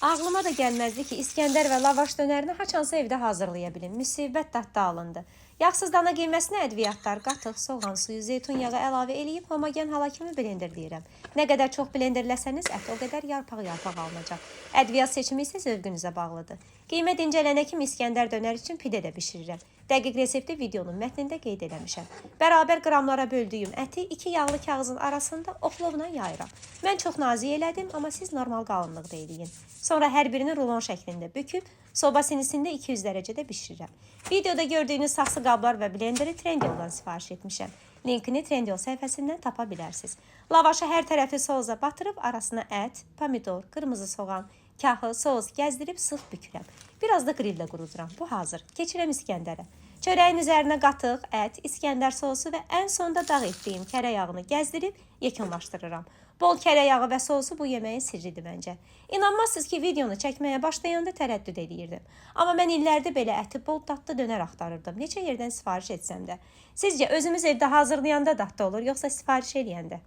Ağlıma da gəlməzdi ki, İskəndər və lavaş dönərini haçansa evdə hazırlaya bilim. Müsibət dadda alındı. Yağsız dana qiyməsinə ədviyyatlar, qatıq, soğan suyu, zeytun yağı əlavə eləyib homogen hala kimi blenderləyirəm. Nə qədər çox blenderləsəniz, ət o qədər yarpaq-yarpaq alınacaq. Ədviyyat seçimi isə zövqünüzə bağlıdır. Qiymət incələnə kimi İskəndər dönər üçün pide də bişirirəm. Dəqiq resepti videonun mətnində qeyd eləmişəm. Bərabər qramlara böldüyüm əti 2 yağlı kağızın arasında oxlovla yayıram. Mən çox nazik elədim, amma siz normal qalınlıqda eləyin. Sonra hər birini rulon şəklində büküb, soba sinisində 200 dərəcədə bişirirəm. Videoda gördüyünüz saxsı qablar və blenderi Trendyoldan sifariş etmişəm. Linkini Trendyol səhifəsindən tapa bilərsiniz. Lavaşı hər tərəfi sousa batırıb arasına ət, pomidor, qırmızı soğan, kahı, sos gəzdirib sıx bükürəm. Biraz da qrillə quruduram. Bu hazır. Keçirəm İskəndərə. Çörəyin üzərinə qatıq, ət, İskəndər sosu və ən sonda dağ etdiyim kərə yağını gəzdirib yekunlaşdırıram. Bol kərə yağı və sosu bu yeməyin sirridir məncə. İnanmazsınız ki, videonu çəkməyə başlayanda tərəddüd edirdim. Amma mən illərdə belə əti bol dadlı dönər axtarırdım. Neçə yerdən sifariş etsəm də. Sizcə özümüz evdə hazırlayanda dadlı olur, yoxsa sifariş eləyəndə?